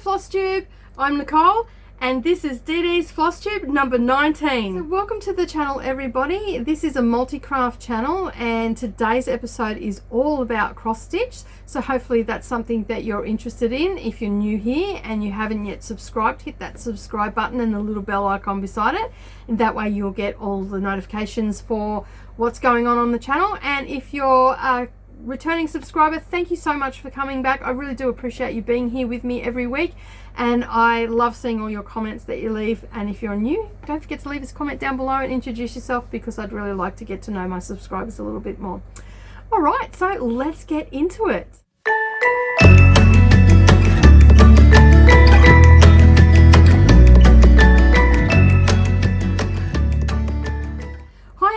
FlossTube. I'm Nicole and this is DDsFlosstube number 19. So welcome to the channel everybody. This is a multi-craft channel and today's episode is all about cross stitch. So hopefully that's something that you're interested in. If you're new here and you haven't yet subscribed, hit that subscribe button and the little bell icon beside it. And that way you'll get all the notifications for what's going on the channel. And if you're a returning subscriber, thank you so much for coming back. I really do appreciate you being here with me every week, and I love seeing all your comments that you leave. And if you're new, don't forget to leave us a comment down below and introduce yourself, because I'd really like to get to know my subscribers a little bit more. All right, so let's get into it.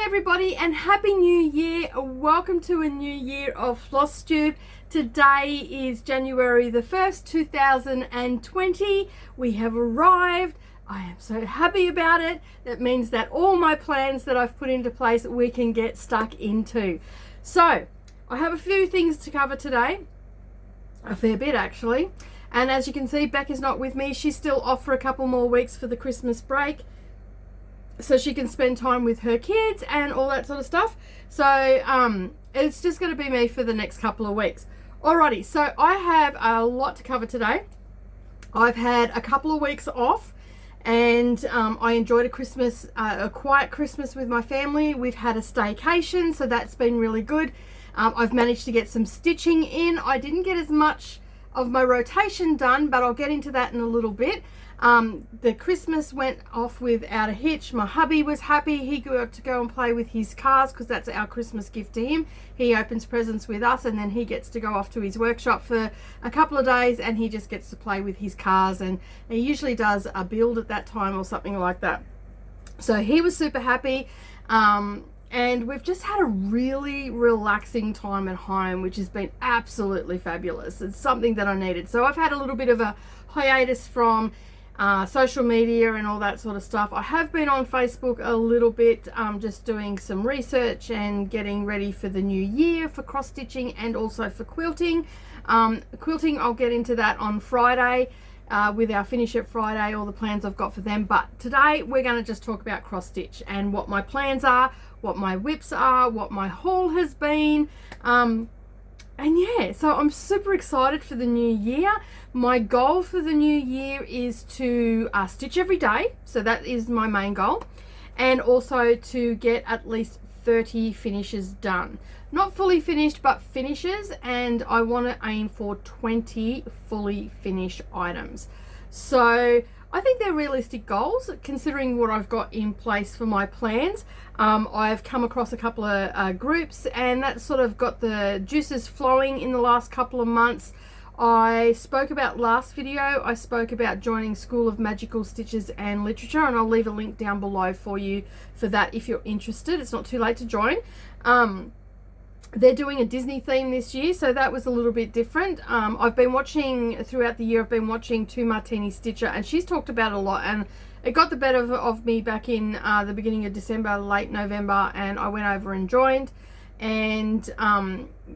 Everybody, and happy new year. Welcome to a new year of FlossTube. Today is January the 1st 2020. We have arrived. I am so happy about it. That means that all my plans that I've put into place we can get stuck into. So I have a few things to cover today, a fair bit actually, and as you can see, Bec is not with me. She's still off for a couple more weeks for the Christmas break, so she can spend time with her kids and all that sort of stuff. So it's just going to be me for the next couple of weeks. Alrighty, so I have a lot to cover today. I've had a couple of weeks off and I enjoyed a quiet Christmas with my family. We've had a staycation, so that's been really good. I've managed to get some stitching in. I didn't get as much of my rotation done, but I'll get into that in a little bit. The Christmas went off without a hitch. My hubby was happy. He got to go and play with his cars, because that's our Christmas gift to him. He opens presents with us and then he gets to go off to his workshop for a couple of days and he just gets to play with his cars, and he usually does a build at that time or something like that. So he was super happy. And we've just had a really relaxing time at home, which has been absolutely fabulous. It's something that I needed. So I've had a little bit of a hiatus from social media and all that sort of stuff. I have been on Facebook a little bit, just doing some research and getting ready for the new year for cross stitching and also for quilting. Quilting, I'll get into that on Friday with our Finish It Friday, all the plans I've got for them. But today we're going to just talk about cross stitch and what my plans are, what my whips are, what my haul has been. And yeah, so I'm super excited for the new year. My goal for the new year is to stitch every day. So that is my main goal. And also to get at least 30 finishes done. Not fully finished, but finishes. And I want to aim for 20 fully finished items. So I think they're realistic goals considering what I've got in place for my plans. I've come across a couple of groups, and that sort of got the juices flowing in the last couple of months. I spoke about last video, I spoke about joining School of Magical Stitches and Literature, and I'll leave a link down below for you for that if you're interested. It's not too late to join. They're doing a Disney theme this year, so that was a little bit different. I've been watching throughout the year, I've been watching Two Martini Stitcher, and she's talked about it a lot, and it got the better of me back in the beginning of December, late November, and I went over and joined and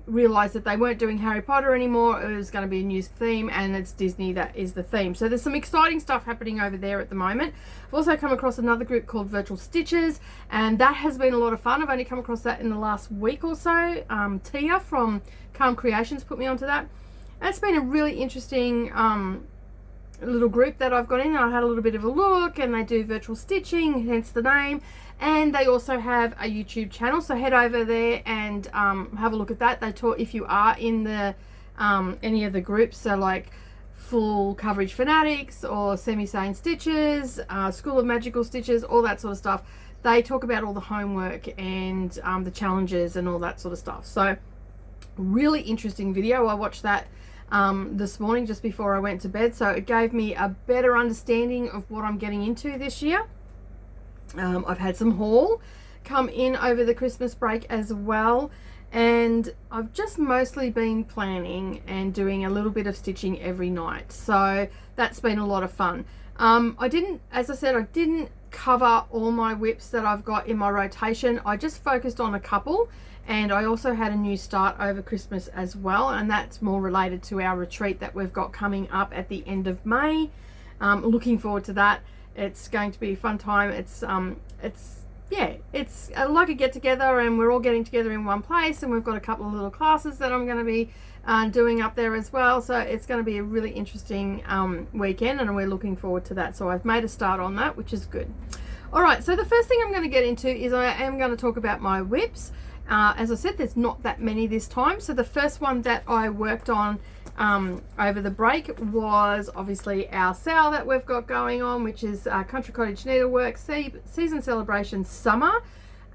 realized that they weren't doing Harry Potter anymore. It was going to be a new theme, and it's Disney that is the theme. So there's some exciting stuff happening over there at the moment. I've also come across another group called Virtual Stitches, and that has been a lot of fun. I've only come across that in the last week or so. Tia from Calm Creations put me onto that. And it's been a really interesting little group that I've got in. I had a little bit of a look, and they do virtual stitching, hence the name. And they also have a YouTube channel, so head over there and have a look at that. They talk, if you are in the any of the groups, so like Full Coverage Fanatics or Semi-Sane Stitches, School of Magical Stitches, all that sort of stuff. They talk about all the homework and the challenges and all that sort of stuff. So really interesting video. I watched that this morning just before I went to bed, so it gave me a better understanding of what I'm getting into this year. I've had some haul come in over the Christmas break as well, and I've just mostly been planning and doing a little bit of stitching every night, so that's been a lot of fun. I didn't, as I said, I didn't cover all my whips that I've got in my rotation. I just focused on a couple, and I also had a new start over Christmas as well, and that's more related to our retreat that we've got coming up at the end of May. Looking forward to that. It's going to be a fun time. It's like a get together, and we're all getting together in one place, and we've got a couple of little classes that I'm going to be doing up there as well. So it's going to be a really interesting weekend, and we're looking forward to that. So I've made a start on that, which is good. All right, so the first thing I'm going to get into is I am going to talk about my whips. As I said, there's not that many this time. So the first one that I worked on over the break was obviously our sale that we've got going on, which is Country Cottage Needlework Season Celebration Summer.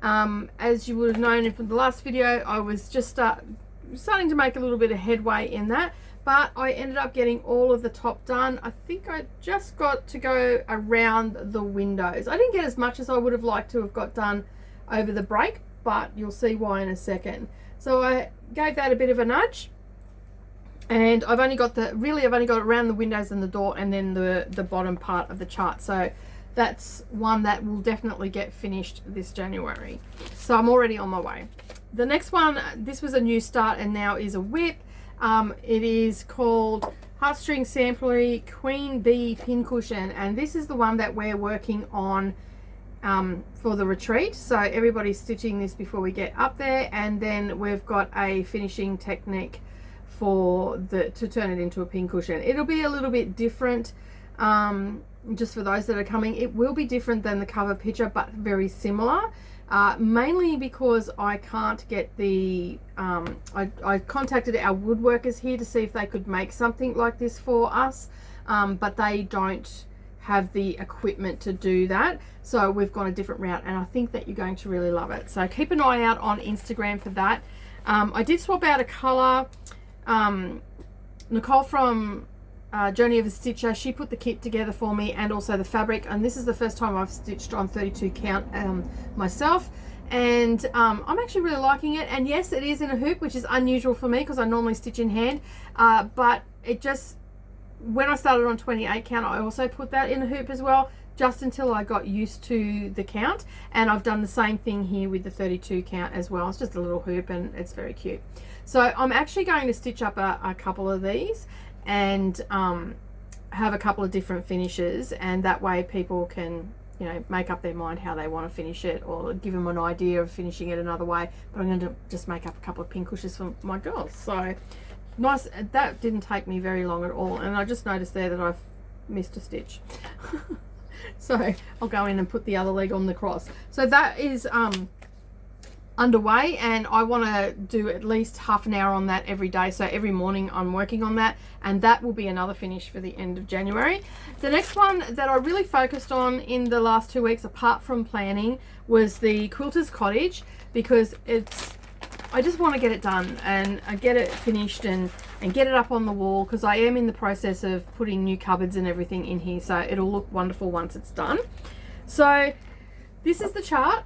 As you would have known from the last video, I was just starting to make a little bit of headway in that, but I ended up getting all of the top done. I think I just got to go around the windows. I didn't get as much as I would have liked to have got done over the break, but you'll see why in a second. So I gave that a bit of a nudge, and I've only got around the windows and the door, and then the bottom part of the chart. So that's one that will definitely get finished this January. So I'm already on my way. The next one, this was a new start and now is a whip. It is called Heartstring Samplery Queen Bee Pincushion, and this is the one that we're working on for the retreat. So everybody's stitching this before we get up there, and then we've got a finishing technique to turn it into a pincushion. It'll be a little bit different, just for those that are coming. It will be different than the cover picture, but very similar. Mainly because I can't get the I contacted our woodworkers here to see if they could make something like this for us, but they don't have the equipment to do that, so we've gone a different route, and I think that you're going to really love it. So keep an eye out on Instagram for that. I did swap out a color. Nicole from Journey of a Stitcher, she put the kit together for me, and also the fabric, and this is the first time I've stitched on 32 count myself, and I'm actually really liking it. And yes, it is in a hoop, which is unusual for me because I normally stitch in hand, but it just, when I started on 28 count, I also put that in a hoop as well, just until I got used to the count. And I've done the same thing here with the 32 count as well. It's just a little hoop, and it's very cute. So I'm actually going to stitch up a couple of these and have a couple of different finishes, and that way people can, you know, make up their mind how they want to finish it, or give them an idea of finishing it another way. But I'm going to just make up a couple of pincushions for my girls. So nice. That didn't take me very long at all, and I just noticed there that I've missed a stitch. So I'll go in and put the other leg on the cross. So that is underway, and I want to do at least half an hour on that every day. So every morning I'm working on that, and that will be another finish for the end of January. The next one that I really focused on in the last 2 weeks, apart from planning, was the Quilters Cottage, because I just want to get it done and get it finished and get it up on the wall, because I am in the process of putting new cupboards and everything in here, so it'll look wonderful once it's done. So this is the chart.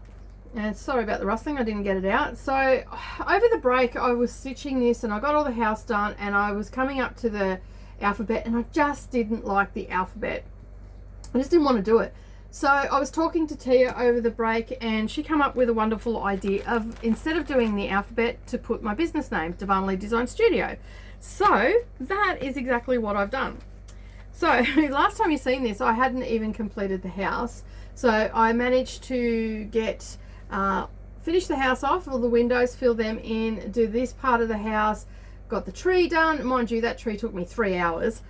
And sorry about the rustling, I didn't get it out. So over the break I was stitching this, and I got all the house done, and I was coming up to the alphabet, and I just didn't like the alphabet. I just didn't want to do it. So I was talking to Tia over the break, and she came up with a wonderful idea of, instead of doing the alphabet, to put my business name, Darvanalee Design Studio. So that is exactly what I've done. So last time you've seen this, I hadn't even completed the house. So I managed to get finish the house off, all the windows, fill them in, do this part of the house, got the tree done. Mind you, that tree took me 3 hours.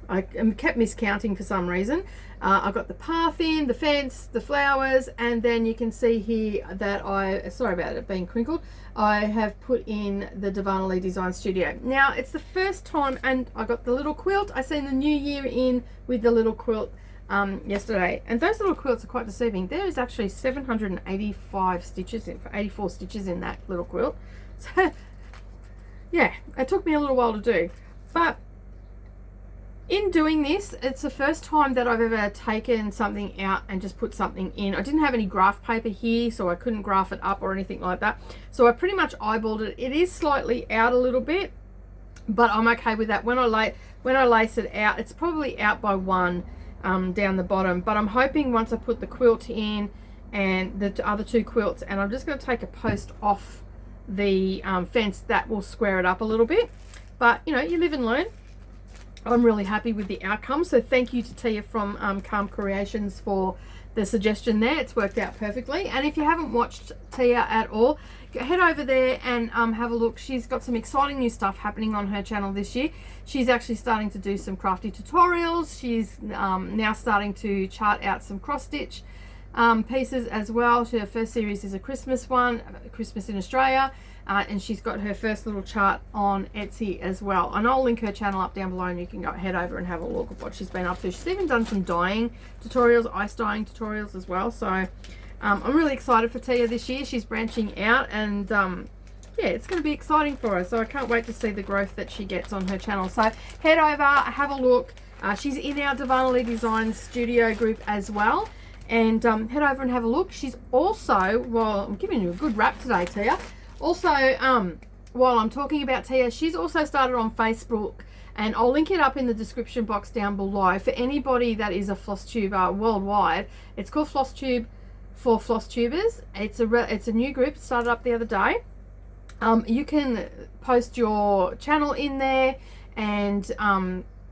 I kept miscounting for some reason. I got the path in, the fence, the flowers, and then you can see here that sorry about it being crinkled, I have put in the Darvanalee Design Studio. Now it's the first time, and I got the little quilt. I seen the new year in with the little quilt yesterday, and those little quilts are quite deceiving. There is actually 785 stitches in, 84 stitches in that little quilt. So yeah, it took me a little while to do, but in doing this, it's the first time that I've ever taken something out and just put something in. I didn't have any graph paper here, so I couldn't graph it up or anything like that, so I pretty much eyeballed it. It is slightly out a little bit, but I'm okay with that. When I lace it out, it's probably out by 1 down the bottom, but I'm hoping once I put the quilt in and the other two quilts, and I'm just going to take a post off the fence, that will square it up a little bit. But you know, you live and learn. I'm really happy with the outcome, so thank you to Tia from Calm Creations for the suggestion there. It's worked out perfectly. And if you haven't watched Tia at all, head over there and have a look. She's got some exciting new stuff happening on her channel this year. She's actually starting to do some crafty tutorials. She's now starting to chart out some cross stitch pieces as well. Her first series is a Christmas one, Christmas in Australia, and she's got her first little chart on Etsy as well. And I'll link her channel up down below, and you can go head over and have a look at what she's been up to. She's even done some dyeing tutorials, ice dyeing tutorials as well. So I'm really excited for Tia this year. She's branching out, and yeah, it's going to be exciting for her. So I can't wait to see the growth that she gets on her channel. So head over, have a look. She's in our Darvanalee Designs studio group as well. And head over and have a look. She's also, well, I'm giving you a good rap today, Tia. Also, while I'm talking about Tia, she's also started on Facebook, and I'll link it up in the description box down below for anybody that is a FlossTuber worldwide. It's called FlossTube for FlossTubers. It's a new group. It started up the other day. You can post your channel in there, and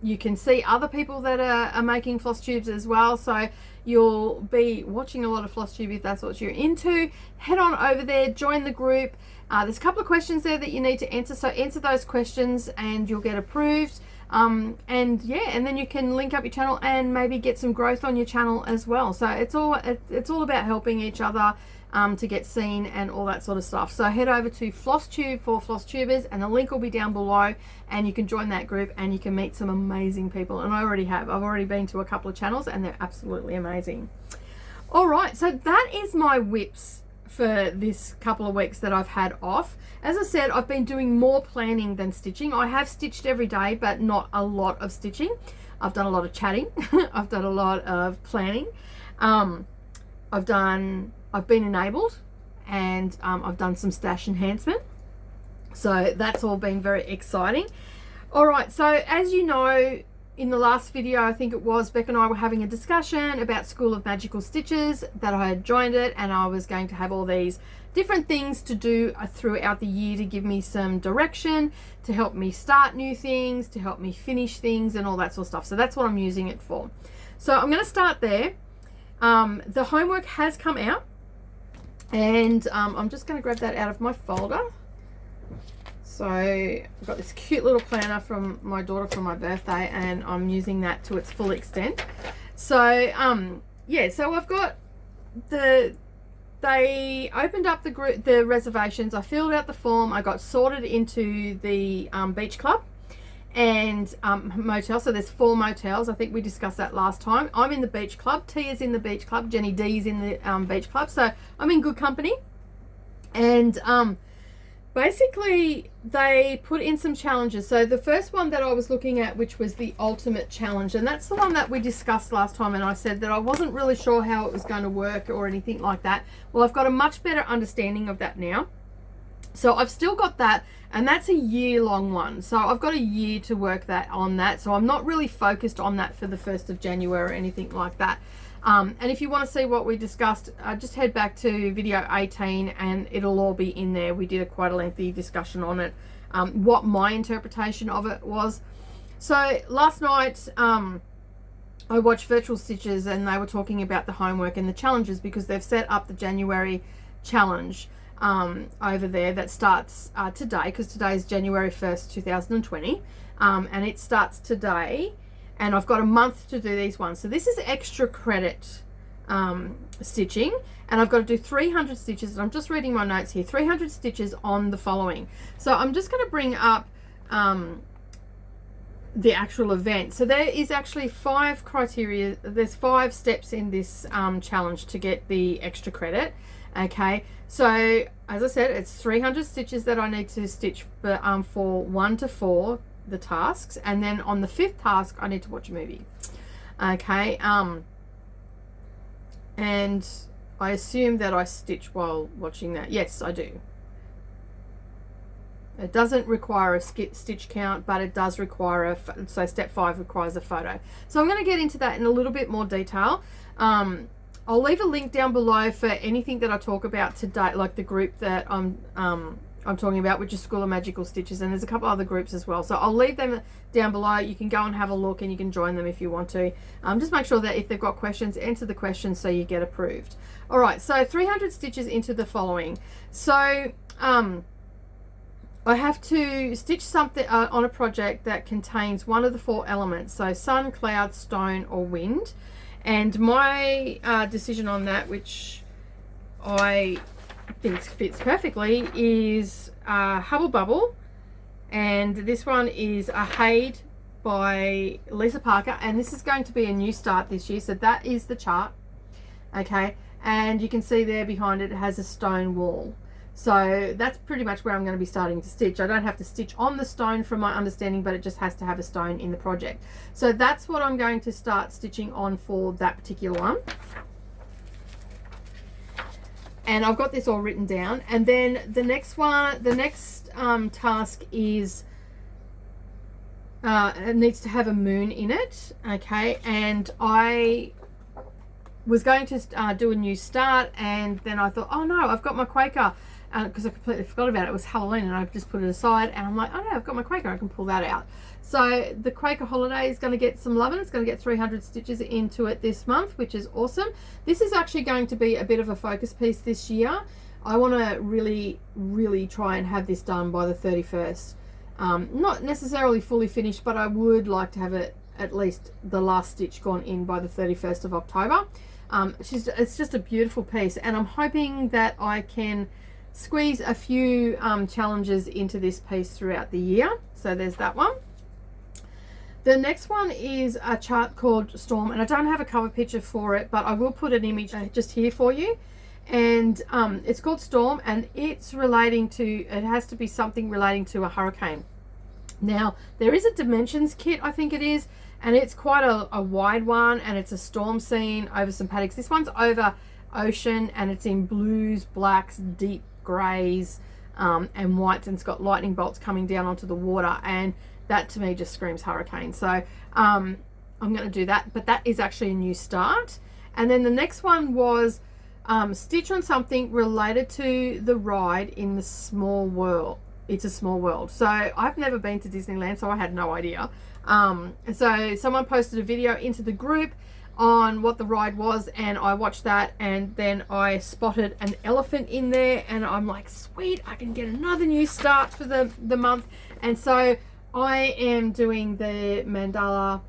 you can see other people that are making floss tubes as well. So you'll be watching a lot of FlossTube if that's what you're into. Head on over there, join the group. There's a couple of questions there that you need to answer, so answer those questions and you'll get approved. And yeah, and then you can link up your channel and maybe get some growth on your channel as well. So it's all about helping each other to get seen and all that sort of stuff. So head over to FlossTube for FlossTubers, and the link will be down below, and you can join that group and you can meet some amazing people. And I already have. I've already been to a couple of channels and they're absolutely amazing. All right, so that is my whips for this couple of weeks that I've had off. As I said, I've been doing more planning than stitching. I have stitched every day, but not a lot of stitching. I've done a lot of chatting. I've done a lot of planning. I've been enabled, and I've done some stash enhancement. So that's all been very exciting. All right, so as you know, in the last video, I think it was, Bec and I were having a discussion about School of Magical Stitches, that I had joined it, and I was going to have all these different things to do throughout the year to give me some direction, to help me start new things, to help me finish things, and all that sort of stuff. So that's what I'm using it for. So I'm going to start there. The homework has come out, and I'm just going to grab that out of my folder. So I've got this cute little planner from my daughter for my birthday, and I'm using that to its full extent. So yeah, so I've got they opened up the reservations. I filled out the form. I got sorted into the beach club and motel. So there's 4 motels. I think we discussed that last time. I'm in the beach club. Tia's in the beach club. Jenny D's in the beach club. So I'm in good company. And basically they put in some challenges. So the first one that I was looking at, which was the ultimate challenge, and that's the one that we discussed last time, and I said that I wasn't really sure how it was going to work or anything like that. Well, I've got a much better understanding of that now. So I've still got that, and that's a year-long one. So I've got a year to work on that. So I'm not really focused on that for the 1st of January or anything like that. And if you want to see what we discussed, just head back to video 18 and it'll all be in there. We did quite a lengthy discussion on it, what my interpretation of it was. So last night I watched Virtual Stitches, and they were talking about the homework and the challenges, because they've set up the January challenge over there that starts today, because today is January 1st 2020, and it starts today. And I've got a month to do these ones. So this is extra credit stitching, and I've got to do 300 stitches. And I'm just reading my notes here. 300 stitches on the following. So I'm just going to bring up the actual event. So there is actually 5 criteria. There's 5 steps in this challenge to get the extra credit. Okay. So as I said, it's 300 stitches that I need to stitch for 1 to 4. The tasks, and then on the 5th task I need to watch a movie. Okay, and I assume that I stitch while watching that. Yes, I do. It doesn't require a stitch count, but it does require so step 5 requires a photo. So I'm going to get into that in a little bit more detail. I'll leave a link down below for anything that I talk about today, like the group that I'm talking about, which is School of Magical Stitches, and there's a couple other groups as well. So I'll leave them down below. You can go and have a look, and you can join them if you want to. Just make sure that if they've got questions, answer the questions so you get approved. All right, so 300 stitches into the following. So I have to stitch something on a project that contains one of the 4 elements, so sun, cloud, stone, or wind. And my decision on that, which I think fits perfectly, is Hubble Bubble, and this one is a Hade by Lisa Parker, and this is going to be a new start this year. So that is the chart, okay, and you can see there behind it, it has a stone wall. So that's pretty much where I'm going to be starting to stitch. I don't have to stitch on the stone from my understanding, but it just has to have a stone in the project. So that's what I'm going to start stitching on for that particular one. And I've got this all written down. And then the next one, the next task is, it needs to have a moon in it, okay, and I was going to do a new start, and then I thought, oh no, I've got my Quaker, because I completely forgot about it. It was Halloween and I just put it aside, and I'm like, oh no, I've got my Quaker, I can pull that out. So the Quaker holiday is going to get some love, and it's going to get 300 stitches into it this month, which is awesome. This is actually going to be a bit of a focus piece this year. I want to really try and have this done by the 31st. Not necessarily fully finished, but I would like to have it at least the last stitch gone in by the 31st of October. It's just a beautiful piece, and I'm hoping that I can squeeze a few challenges into this piece throughout the year. So there's that one. The next one is a chart called Storm, and I don't have a cover picture for it, but I will put an image just here for you. And it's called Storm, and it's relating to, it has to be something relating to a hurricane. Now there is a dimensions kit, I think it is, and it's quite a wide one, and it's a storm scene over some paddocks. This one's over ocean, and it's in blues, blacks, deep grays, and whites, and it's got lightning bolts coming down onto the water, and that to me just screams hurricane. So I'm going to do that, but that is actually a new start. And then the next one was stitch on something related to the ride in the Small World. It's a Small World. So I've never been to Disneyland, so I had no idea. And so someone posted a video into the group on what the ride was, and I watched that, and then I spotted an elephant in there, and I'm like, sweet, I can get another new start for the month. And so I am doing the Mandala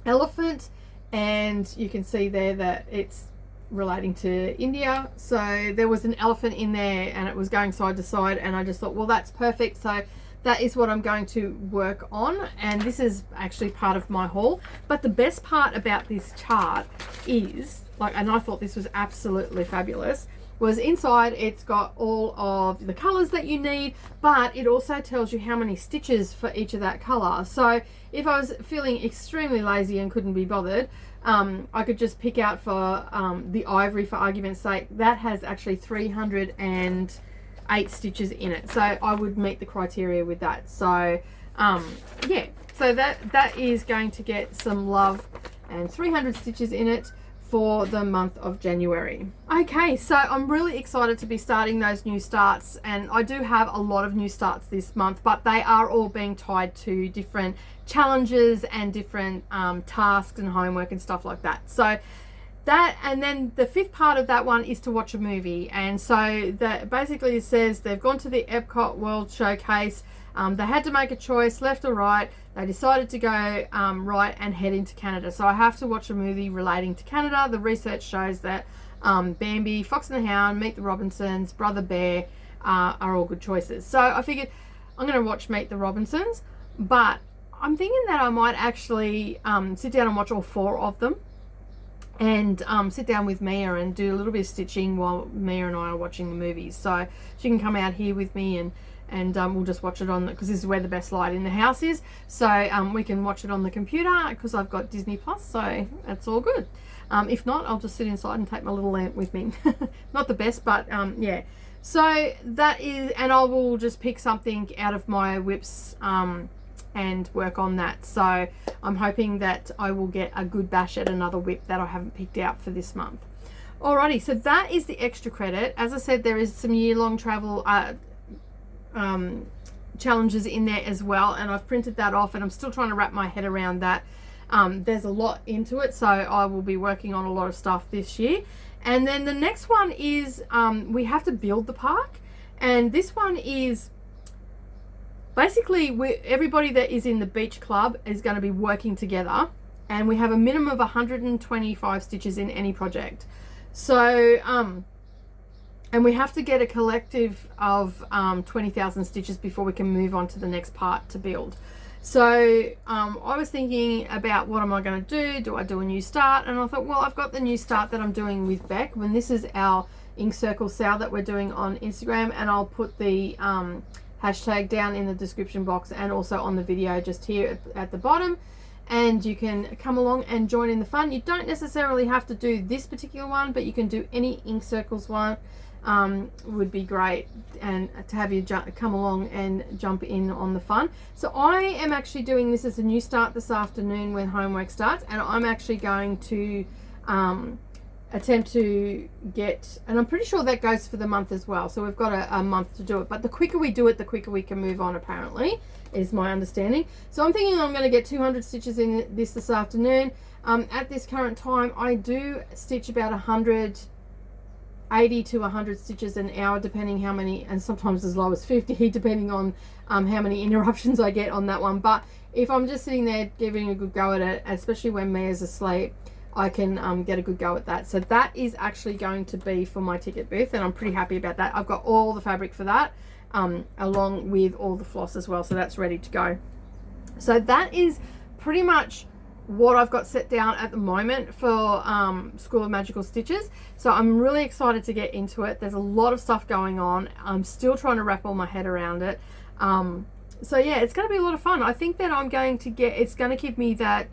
Elephant, and you can see there that it's relating to India. So there was an elephant in there, and it was going side to side, and I just thought, well, that's perfect. So that is what I'm going to work on, and this is actually part of my haul. But the best part about this chart is, like, and I thought this was absolutely fabulous, was inside it's got all of the colors that you need, but it also tells you how many stitches for each of that color. So if I was feeling extremely lazy and couldn't be bothered, I could just pick out for the ivory, for argument's sake. That has actually 308 stitches in it, so I would meet the criteria with that. So yeah, so that is going to get some love, and 300 stitches in it for the month of January. Okay, so I'm really excited to be starting those new starts, and I do have a lot of new starts this month, but they are all being tied to different challenges and different tasks and homework and stuff like that. So that, and then the 5th part of that one is to watch a movie. And so that basically says they've gone to the Epcot World Showcase. They had to make a choice, left or right. They decided to go right and head into Canada. So I have to watch a movie relating to Canada. The research shows that Bambi, Fox and the Hound, Meet the Robinsons, Brother Bear are all good choices. So I figured I'm going to watch Meet the Robinsons, but I'm thinking that I might actually sit down and watch all 4 of them, and sit down with Mia and do a little bit of stitching while Mia and I are watching the movies. So she can come out here with me and and we'll just watch it on, because this is where the best light in the house is, so we can watch it on the computer because I've got Disney Plus, so that's all good. If not, I'll just sit inside and take my little lamp with me. Not the best, but yeah. So that is, and I will just pick something out of my whips and work on that. So I'm hoping that I will get a good bash at another whip that I haven't picked out for this month. Alrighty, so that is the extra credit. As I said, there is some year-long travel challenges in there as well, and I've printed that off, and I'm still trying to wrap my head around that. There's a lot into it, so I will be working on a lot of stuff this year. And then the next one is we have to build the park, and this one is basically everybody that is in the beach club is going to be working together, and we have a minimum of 125 stitches in any project. So and we have to get a collective of 20,000 stitches before we can move on to the next part to build. So I was thinking about, what am I going to do? Do I do a new start? And I thought, well, I've got the new start that I'm doing with Bec. When this is our ink circle sale that we're doing on Instagram, and I'll put the hashtag down in the description box and also on the video just here at the bottom, and you can come along and join in the fun. You don't necessarily have to do this particular one, but you can do any ink circles one. Would be great, and to have you come along and jump in on the fun. So I am actually doing this as a new start this afternoon when homework starts, and I'm actually going to attempt to get, and I'm pretty sure that goes for the month as well, so we've got a month to do it, but the quicker we do it, the quicker we can move on, apparently, is my understanding. So I'm thinking I'm going to get 200 stitches in this afternoon. At this current time, I do stitch about 80 to 100 stitches an hour, depending how many, and sometimes as low as 50, depending on how many interruptions I get on that one. But if I'm just sitting there giving a good go at it, especially when Mia's asleep, I can get a good go at that. So that is actually going to be for my ticket booth, and I'm pretty happy about that. I've got all the fabric for that, along with all the floss as well, so that's ready to go. So that is pretty much what I've got set down at the moment for School of Magical Stitches. So I'm really excited to get into it. There's a lot of stuff going on. I'm still trying to wrap all my head around it. So yeah, it's going to be a lot of fun. I think that I'm going to get, it's going to give me that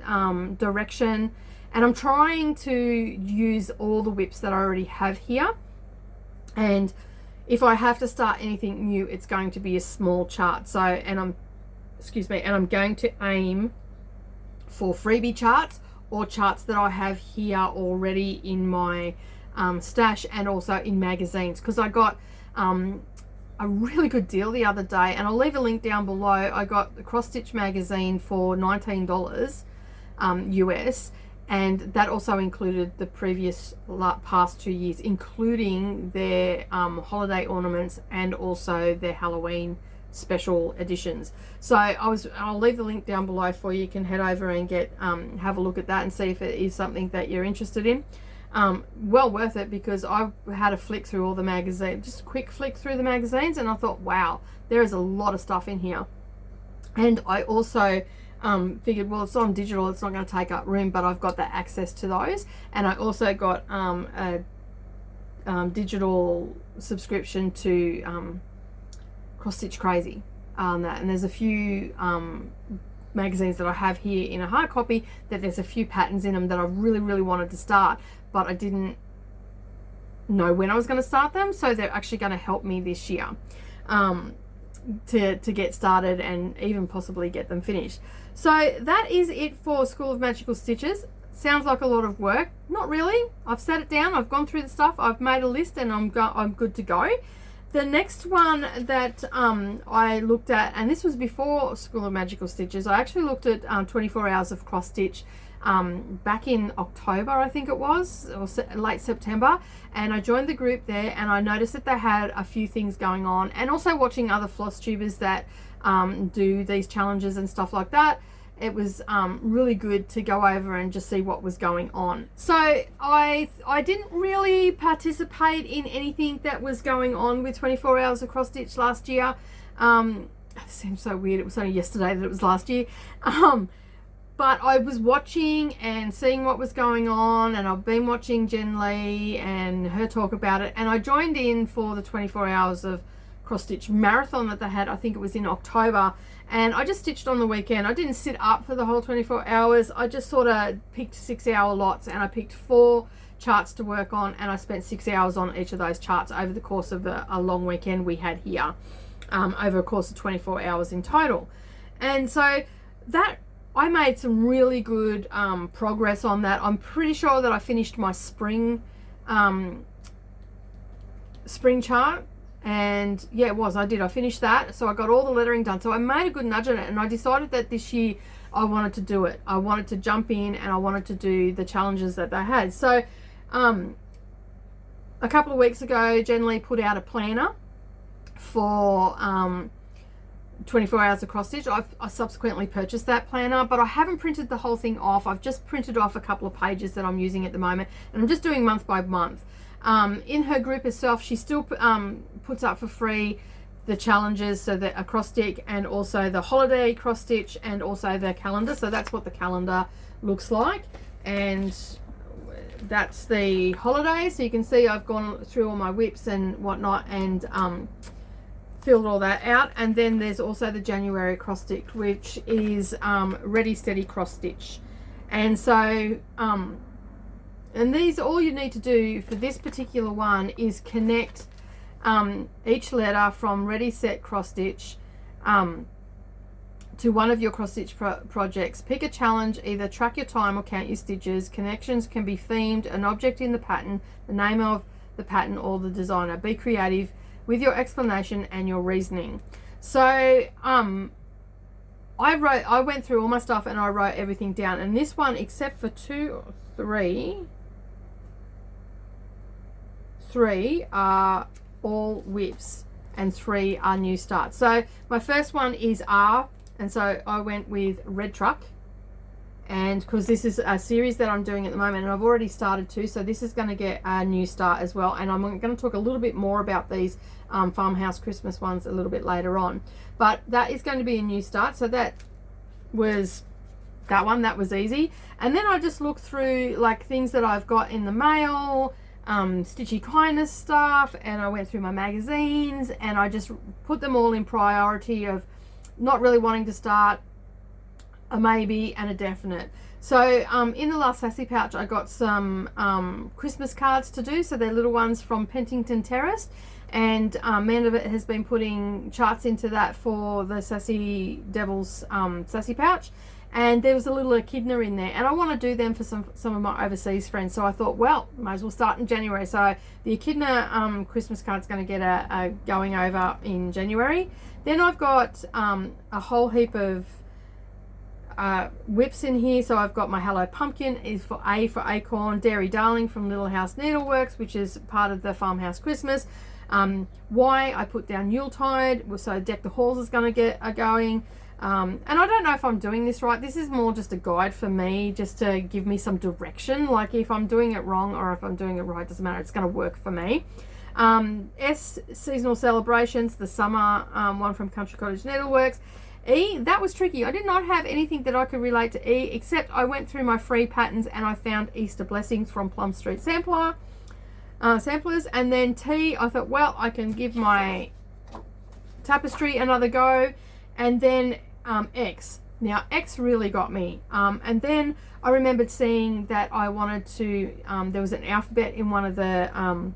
direction, and I'm trying to use all the whips that I already have here, and if I have to start anything new, it's going to be a small chart. So, and I'm going to aim for freebie charts or charts that I have here already in my stash, and also in magazines, because I got a really good deal the other day, and I'll leave a link down below. I got the Cross Stitch magazine for $19 US, and that also included the past 2 years, including their holiday ornaments and also their Halloween special editions. So I'll leave the link down below for you. You can head over and have a look at that and see if it is something that you're interested in. Well worth it, because I've had a flick through all the magazines, just a quick flick through the magazines, and I thought, wow, there is a lot of stuff in here. And I also figured, well, it's on digital, it's not going to take up room, but I've got that access to those. And I also got a digital subscription to Cross Stitch Crazy on that, and there's a few magazines that I have here in a hard copy that there's a few patterns in them that I really wanted to start, but I didn't know when I was going to start them, so they're actually going to help me this year to get started and even possibly get them finished. So that is it for School of Magical Stitches. Sounds like a lot of work. Not really. I've set it down, I've gone through the stuff, I've made a list, and I'm good to go. The next one that I looked at, and this was before School of Magical Stitches, I actually looked at 24 Hours of Cross Stitch back in October, I think it was, or late September, and I joined the group there, and I noticed that they had a few things going on, and also watching other floss tubers that do these challenges and stuff like that. It was really good to go over and just see what was going on. So I didn't really participate in anything that was going on with 24 Hours of Cross Stitch last year. It seems so weird, it was only yesterday that it was last year. But I was watching and seeing what was going on, and I've been watching Jen Lee and her talk about it, and I joined in for the 24 Hours of cross stitch marathon that they had. I think it was in October, and I just stitched on the weekend. I didn't sit up for the whole 24 hours. I just sort of picked 6-hour lots, and I picked 4 charts to work on, and I spent 6 hours on each of those charts over the course of a long weekend we had here, over a course of 24 hours in total. And so that, I made some really good progress on that. I'm pretty sure that I finished my spring chart, and yeah, I finished that. So I got all the lettering done. So I made a good nudge on it, and I decided that this year I wanted to do it. I wanted to jump in, and I wanted to do the challenges that they had. So a couple of weeks ago, Jen Lee put out a planner for 24 hours of cross stitch. I subsequently purchased that planner, but I haven't printed the whole thing off. I've just printed off a couple of pages that I'm using at the moment, and I'm just doing month by month. In her group herself, she still puts up for free the challenges, so that a cross stitch, and also the holiday cross stitch, and also the calendar. So that's what the calendar looks like, and that's the holiday. So you can see I've gone through all my whips and whatnot, and filled all that out. And then there's also the January cross stitch, which is ready steady cross stitch. And so and these, all you need to do for this particular one is connect each letter from ready set cross stitch to one of your cross stitch projects. Pick a challenge, either track your time or count your stitches. Connections can be themed, an object in the pattern, the name of the pattern, or the designer. Be creative with your explanation and your reasoning. So I went through all my stuff and I wrote everything down, and this one, except for 2 or 3 are all whips, and 3 are new starts. So my first one is R, and so I went with Red Truck, and because this is a series that I'm doing at the moment, and I've already started 2, so this is going to get a new start as well. And I'm going to talk a little bit more about these farmhouse Christmas ones a little bit later on, but that is going to be a new start. So that was that one. That was easy. And then I just looked through like things that I've got in the mail, Stitchy Kindness stuff, and I went through my magazines, and I just put them all in priority of not really wanting to start, a maybe and a definite. So in the last Sassy Pouch, I got some Christmas cards to do. So they're little ones from Pentington Terrace, and Amanda has been putting charts into that for the Sassy Devils Sassy Pouch. And there was a little echidna in there, and I want to do them for some of my overseas friends. So I thought, well, might as well start in January. So the echidna Christmas card's going to get a going over in January. Then I've got a whole heap of whips in here. So I've got my Hello Pumpkin is for A for Acorn, Dairy Darling from Little House Needleworks, which is part of the Farmhouse Christmas. Y, I put down Yuletide, so Deck the Halls is going to get going. And I don't know if I'm doing this right. This is more just a guide for me, just to give me some direction. Like if I'm doing it wrong or if I'm doing it right, doesn't matter. It's going to work for me. S, Seasonal Celebrations, the summer one from Country Cottage Needleworks. E, that was tricky. I did not have anything that I could relate to E, except I went through my free patterns and I found Easter Blessings from Plum Street Samplers. And then T, I thought, well, I can give my Tapestry another go. And then X. Now X really got me. And then I remembered seeing that I wanted to, there was an alphabet in one of the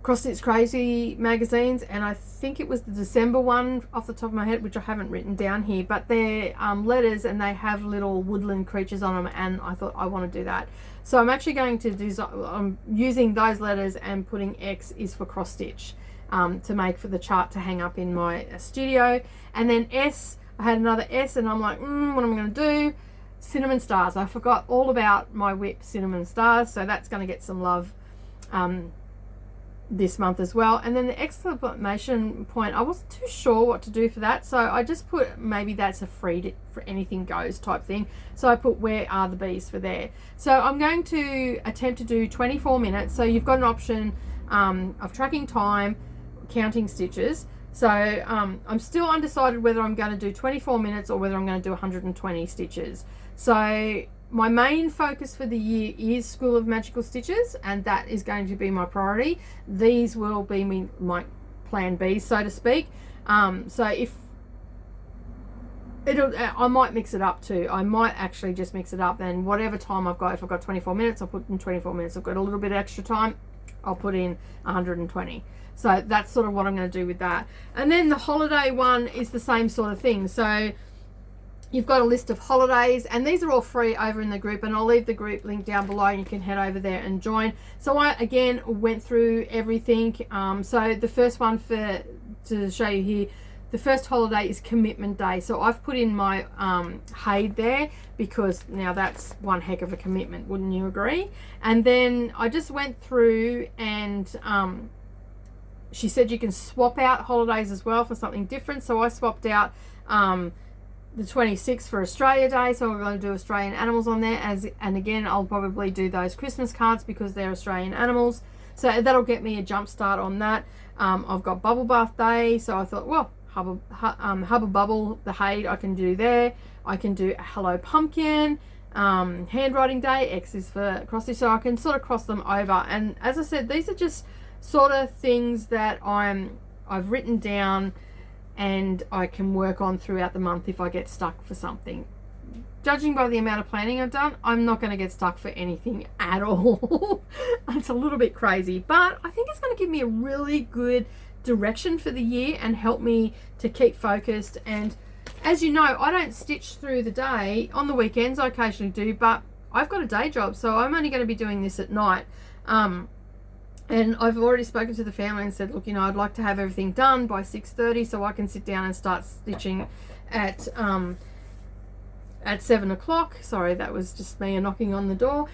Cross Stitch Crazy magazines, and I think it was the December one off the top of my head, which I haven't written down here, but they're letters and they have little woodland creatures on them, and I thought I want to do that. So I'm actually going to do, I'm using those letters and putting X is for cross stitch to make for the chart to hang up in my studio. And then S, I had another S, and I'm like, what am I going to do? Cinnamon stars. I forgot all about my whip cinnamon stars, so that's going to get some love this month as well. And then the exclamation point, I wasn't too sure what to do for that, so I just put maybe that's a free for anything goes type thing, so I put where are the bees for there. So I'm going to attempt to do 24 minutes. So you've got an option of tracking time, counting stitches. So I'm still undecided whether I'm going to do 24 minutes or whether I'm going to do 120 stitches. So my main focus for the year is School of Magical Stitches, and that is going to be my priority. These will be my plan B, so to speak. So if I might mix it up too. I might actually just mix it up. Then whatever time I've got, if I've got 24 minutes, I'll put in 24 minutes. I've got a little bit of extra time, I'll put in 120. So that's sort of what I'm going to do with that. And then the holiday one is the same sort of thing. So you've got a list of holidays, and these are all free over in the group, and I'll leave the group link down below and you can head over there and join. So I again went through everything. So the first one to show you here, the first holiday is commitment day. So I've put in my Haid there because now that's one heck of a commitment, wouldn't you agree? And then I just went through and she said you can swap out holidays as well for something different. So I swapped out the 26th for Australia Day, so we're going to do Australian animals on there, and again I'll probably do those Christmas cards because they're Australian animals, so that'll get me a jump start on that. I've got Bubble Bath Day, so I thought, well, Hubba Bubble, the Haid I can do there. I can do Hello Pumpkin, Handwriting Day, X is for cross stitch, so I can sort of cross them over. And as I said, these are just sort of things that I've written down and I can work on throughout the month if I get stuck for something. Judging by the amount of planning I've done, I'm not going to get stuck for anything at all. It's a little bit crazy, but I think it's going to give me a really good direction for the year and help me to keep focused. And as you know, I don't stitch through the day. On the weekends I occasionally do, but I've got a day job, so I'm only going to be doing this at night. And I've already spoken to the family and said, look, you know, I'd like to have everything done by 6:30 so I can sit down and start stitching at 7 o'clock. Sorry, that was just me knocking on the door.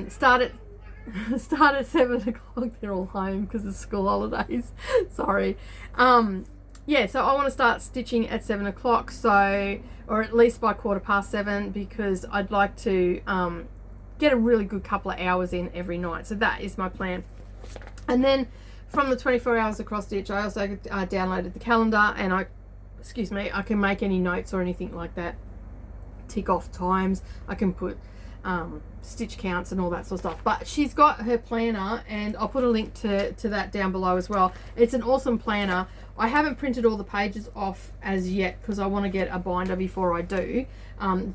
Start at 7 o'clock. They're all home because of school holidays. Sorry. Yeah, so I want to start stitching at 7 o'clock, so, or at least by 7:15, because I'd like to get a really good couple of hours in every night. So that is my plan. And then from the 24 hours of cross stitch, I also downloaded the calendar, and I can make any notes or anything like that. Tick off times. I can put stitch counts and all that sort of stuff. But she's got her planner, and I'll put a link to that down below as well. It's an awesome planner. I haven't printed all the pages off as yet because I want to get a binder before I do.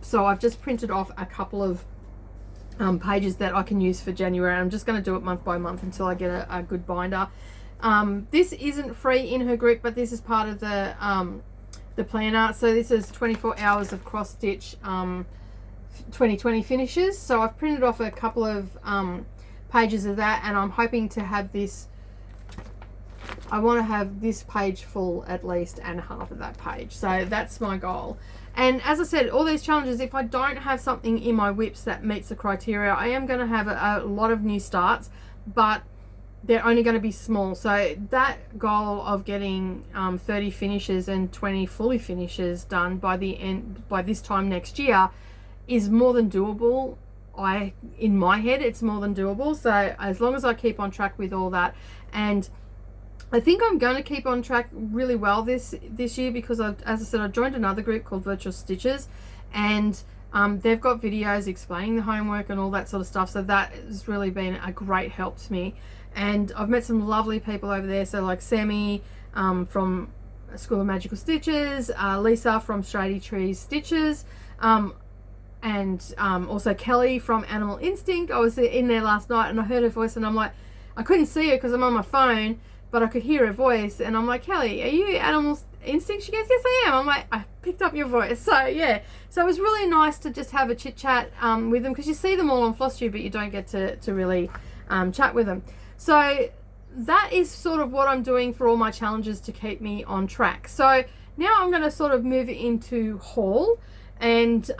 So I've just printed off a couple of pages that I can use for January. I'm just going to do it month by month until I get a good binder. This isn't free in her group, but this is part of the planner. So this is 24 hours of cross stitch 2020 finishes. So I've printed off a couple of pages of that, and I'm hoping to have this, I want to have this page full at least and half of that page. So that's my goal. And as I said, all these challenges, if I don't have something in my whips that meets the criteria, I am going to have a lot of new starts, but they're only going to be small. So that goal of getting 30 finishes and 20 fully finishes done by this time next year is more than doable. In my head, it's more than doable. So as long as I keep on track with all that, and I think I'm going to keep on track really well this year, because as I said, I joined another group called Virtual Stitches, and they've got videos explaining the homework and all that sort of stuff. So that has really been a great help to me. And I've met some lovely people over there. So like Sammy from School of Magical Stitches, Lisa from Straighty Trees Stitches, and also Kelly from Animal Instinct. I was in there last night and I heard her voice, and I'm like, I couldn't see her because I'm on my phone, but I could hear her voice, and I'm like, Kelly, are you Animal Instinct? She goes, yes I am. I'm like, I picked up your voice. So yeah, so it was really nice to just have a chit chat with them, because you see them all on FlossTube, but you don't get to really chat with them. So that is sort of what I'm doing for all my challenges to keep me on track. So now I'm going to sort of move it into haul, and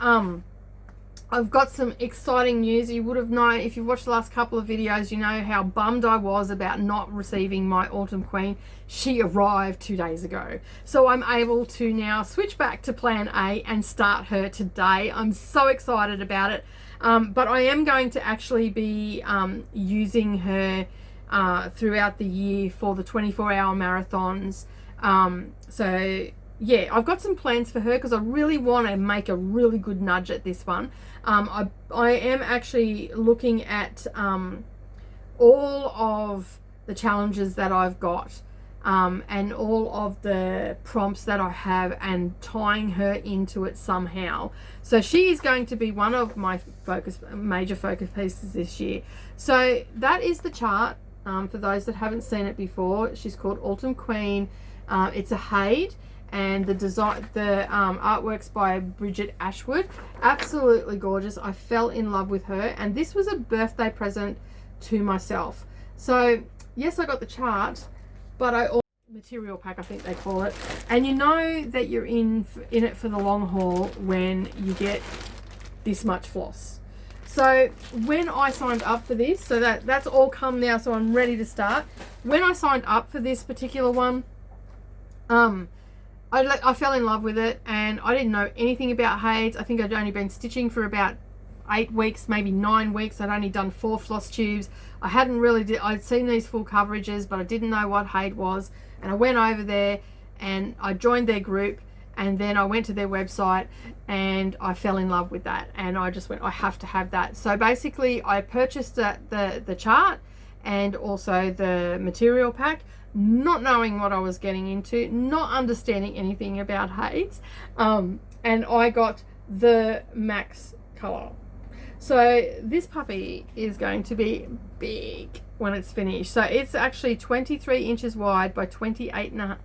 I've got some exciting news. You would have known, if you've watched the last couple of videos, you know how bummed I was about not receiving my Autumn Queen. She arrived 2 days ago. So I'm able to now switch back to plan A and start her today. I'm so excited about it. But I am going to actually be using her throughout the year for the 24-hour marathons. So yeah, I've got some plans for her because I really want to make a really good nudge at this one. I am actually looking at all of the challenges that I've got and all of the prompts that I have and tying her into it somehow. So she is going to be one of my major focus pieces this year. So that is the chart. For those that haven't seen it before, she's called Autumn Queen. It's a Haid, and the artwork's by Bridget Ashwood. Absolutely gorgeous. I fell in love with her, and this was a birthday present to myself. So yes, I got the chart, but I also material pack, I think they call it, and you know that you're in it for the long haul when you get this much floss. So when I signed up for this, so that's all come now, so I'm ready to start. When I signed up for this particular one, I fell in love with it, and I didn't know anything about Haids. I think I'd only been stitching for about 8 weeks, maybe 9 weeks. I'd only done 4 floss tubes. I hadn't really I'd seen these full coverages, but I didn't know what Haid was. And I went over there and I joined their group, and then I went to their website and I fell in love with that, and I just went, I have to have that. So basically I purchased the chart and also the material pack, not knowing what I was getting into, not understanding anything about Haids, and I got the max color. So this puppy is going to be big when it's finished. So it's actually 23 inches wide by 28 and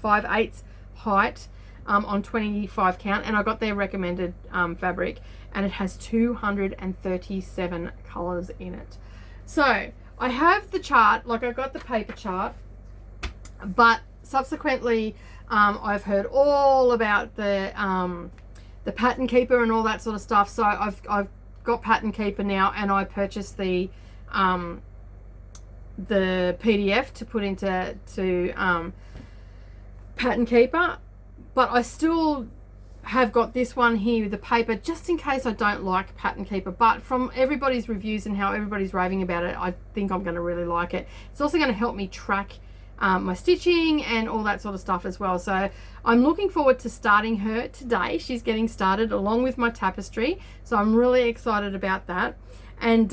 5/8 height on 25 count, and I got their recommended fabric, and it has 237 colors in it. So I have the chart, like I got the paper chart, but subsequently I've heard all about the pattern keeper and all that sort of stuff. So I've got pattern keeper now, and I purchased the PDF to put into pattern keeper, but I still have got this one here, the paper, just in case I don't like pattern keeper. But from everybody's reviews and how everybody's raving about it, I think I'm going to really like it. It's also going to help me track my stitching and all that sort of stuff as well. So I'm looking forward to starting her today. She's getting started along with my tapestry, so I'm really excited about that. And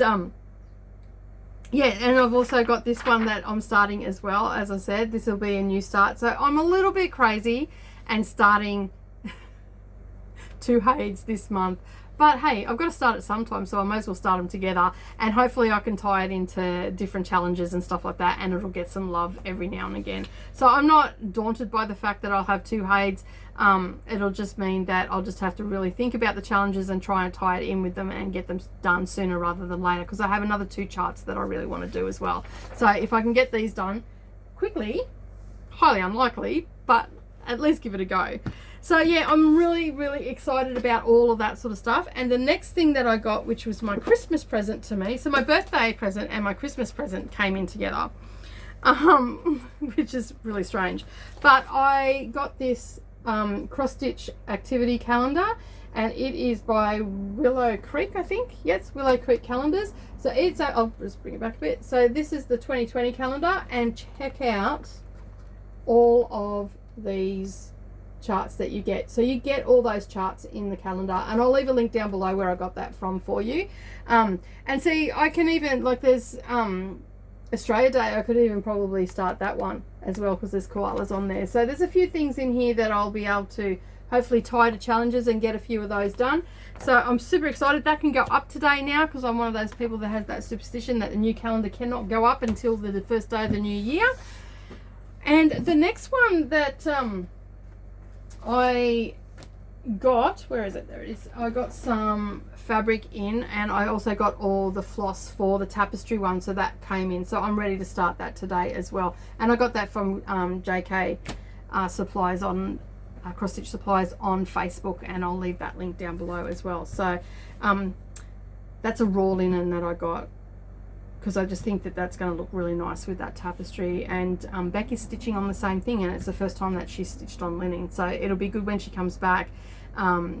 yeah, and I've also got this one that I'm starting as well. As I said, this will be a new start, so I'm a little bit crazy and starting 2 Haids this month. But hey, I've got to start it sometime, so I may as well start them together, and hopefully I can tie it into different challenges and stuff like that, and it'll get some love every now and again. So I'm not daunted by the fact that I'll have 2 Haids. It'll just mean that I'll just have to really think about the challenges and try and tie it in with them and get them done sooner rather than later, because I have another 2 charts that I really want to do as well. So if I can get these done quickly, highly unlikely, but at least give it a go. So yeah, I'm really, really excited about all of that sort of stuff. And the next thing that I got, which was my Christmas present to me, so my birthday present and my Christmas present came in together, which is really strange. But I got this cross stitch activity calendar, and it is by Willow Creek, I think. Yes, Willow Creek Calendars. So it's I'll just bring it back a bit. So this is the 2020 calendar, and check out all of these charts that you get. So you get all those charts in the calendar, and I'll leave a link down below where I got that from for you. And see, I can even, like, there's Australia Day, I could even probably start that one as well, because there's koalas on there. So there's a few things in here that I'll be able to hopefully tie to challenges and get a few of those done. So I'm super excited. That can go up today now, because I'm one of those people that has that superstition that the new calendar cannot go up until the first day of the new year. And the next one that I got, where is it? There it is. I got some fabric in, and I also got all the floss for the tapestry one, so that came in. So I'm ready to start that today as well. And I got that from JK Supplies on Cross Stitch Supplies on Facebook, and I'll leave that link down below as well. So that's a raw linen that I got, because I just think that that's going to look really nice with that tapestry. And Bec is stitching on the same thing, and it's the first time that she's stitched on linen, so it'll be good when she comes back.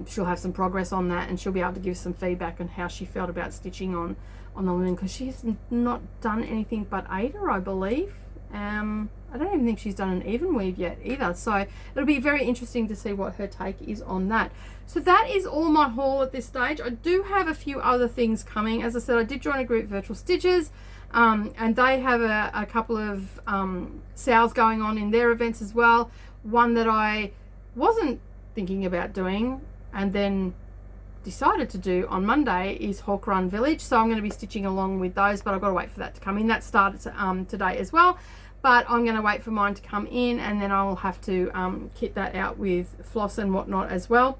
She'll have some progress on that, and she'll be able to give some feedback on how she felt about stitching on the linen, because she's not done anything but Ada, I believe. I don't even think she's done an even weave yet either, so it'll be very interesting to see what her take is on that. So that is all my haul at this stage. I do have a few other things coming. As I said, I did join a group, Virtual Stitches. and they have a couple of sales going on in their events as well. One that I wasn't thinking about doing and then decided to do on Monday is Hawk Run Village, so I'm going to be stitching along with those, but I've got to wait for that to come in. That started today as well, but I'm going to wait for mine to come in, and then I'll have to kit that out with floss and whatnot as well.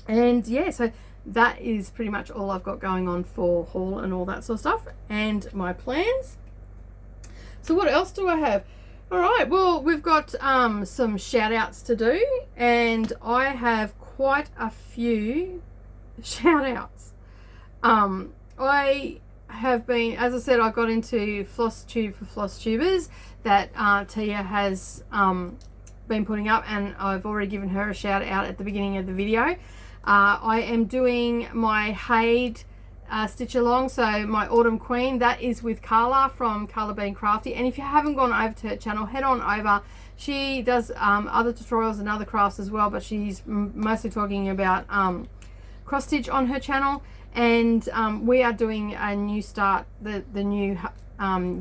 And yeah, so that is pretty much all I've got going on for haul and all that sort of stuff and my plans. So what else do I have? All right, well, we've got some shout outs to do, and I have quite a few shout outs. I have been, as I said, I got into FlossTube for FlossTubers that Tia has been putting up, and I've already given her a shout out at the beginning of the video. I am doing my Haid stitch along, so my Autumn Queen, that is with Carla from Carla Being Crafty, and if you haven't gone over to her channel, head on over. She does other tutorials and other crafts as well, but she's mostly talking about cross stitch on her channel. And we are doing a new start, the new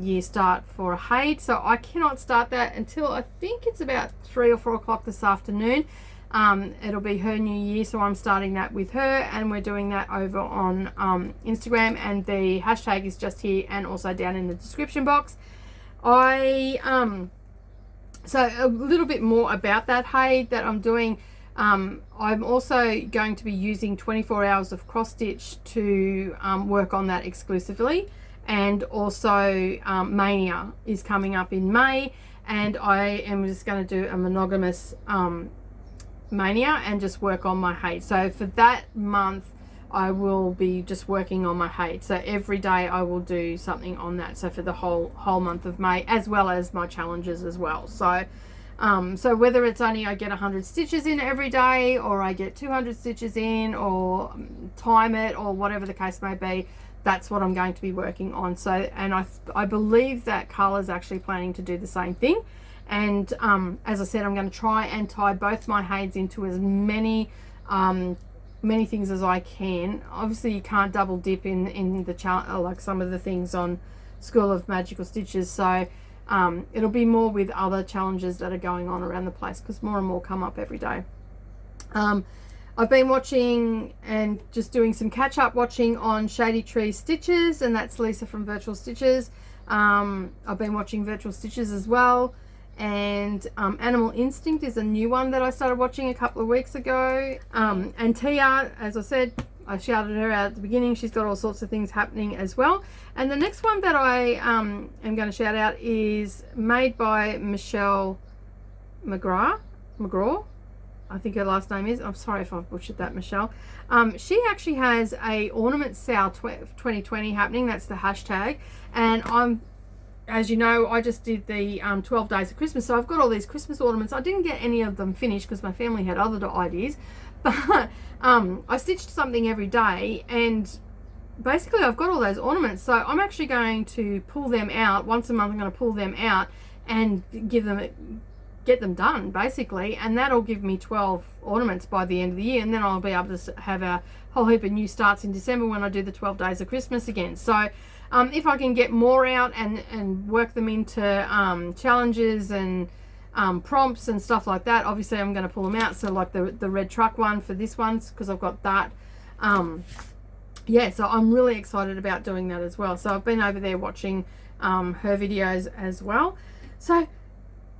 year start for a Haid, so I cannot start that until I think it's about 3 or 4 o'clock this afternoon. It'll be her new year, so I'm starting that with her, and we're doing that over on Instagram, and the hashtag is just here and also down in the description box. So a little bit more about that Haid that I'm doing. I'm also going to be using 24 hours of cross stitch to work on that exclusively, and also Mania is coming up in May, and I am just going to do a monogamous Mania and just work on my Haid. So for that month I will be just working on my Haid, so every day I will do something on that, so for the whole month of May, as well as my challenges as well. So so whether it's only I get 100 stitches in every day, or I get 200 stitches in, or time it, or whatever the case may be, that's what I'm going to be working on. So, and I believe that Carla's actually planning to do the same thing. And as I said, I'm going to try and tie both my Haids into as many things as I can. Obviously you can't double dip in the challenge, like some of the things on School of Magical Stitches, so it'll be more with other challenges that are going on around the place, because more and more come up every day. I've been watching and just doing some catch up watching on Shady Tree Stitches, and that's Lisa from Virtual Stitches. I've been watching Virtual Stitches as well, and Animal Instinct is a new one that I started watching a couple of weeks ago. And Tia, as I said, I shouted her out at the beginning, she's got all sorts of things happening as well. And the next one that I am going to shout out is made by Michelle Mcgraw, I think her last name is. I'm sorry if I've butchered that, Michelle. She actually has a ornament sale 2020 happening, that's the hashtag, and as you know, I just did the 12 days of Christmas, so I've got all these Christmas ornaments. I didn't get any of them finished because my family had other ideas, but I stitched something every day, and basically I've got all those ornaments, so I'm actually going to pull them out once a month. I'm going to pull them out and get them done basically, and that'll give me 12 ornaments by the end of the year, and then I'll be able to have a whole heap of new starts in December when I do the 12 days of Christmas again. So if I can get more out and work them into challenges and prompts and stuff like that, obviously I'm going to pull them out. So like the red truck one for this one, because I've got that. Yeah, so I'm really excited about doing that as well. So I've been over there watching her videos as well. So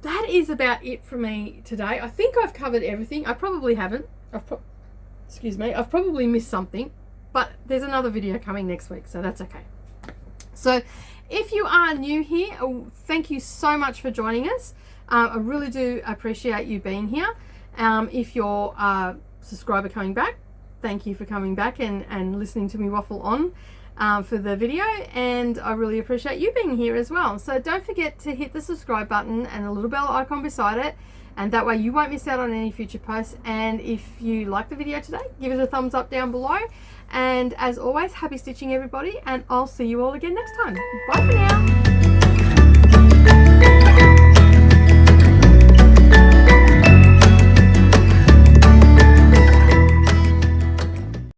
that is about it for me today. I think I've covered everything. I probably haven't. Excuse me, I've probably missed something, but there's another video coming next week, so that's okay. So if you are new here, thank you so much for joining us. I really do appreciate you being here. If you're a subscriber coming back, thank you for coming back and listening to me waffle on for the video, and I really appreciate you being here as well. So don't forget to hit the subscribe button and the little bell icon beside it, and that way you won't miss out on any future posts. And if you like the video today, give it a thumbs up down below. And as always, happy stitching everybody, and I'll see you all again next time. Bye for now.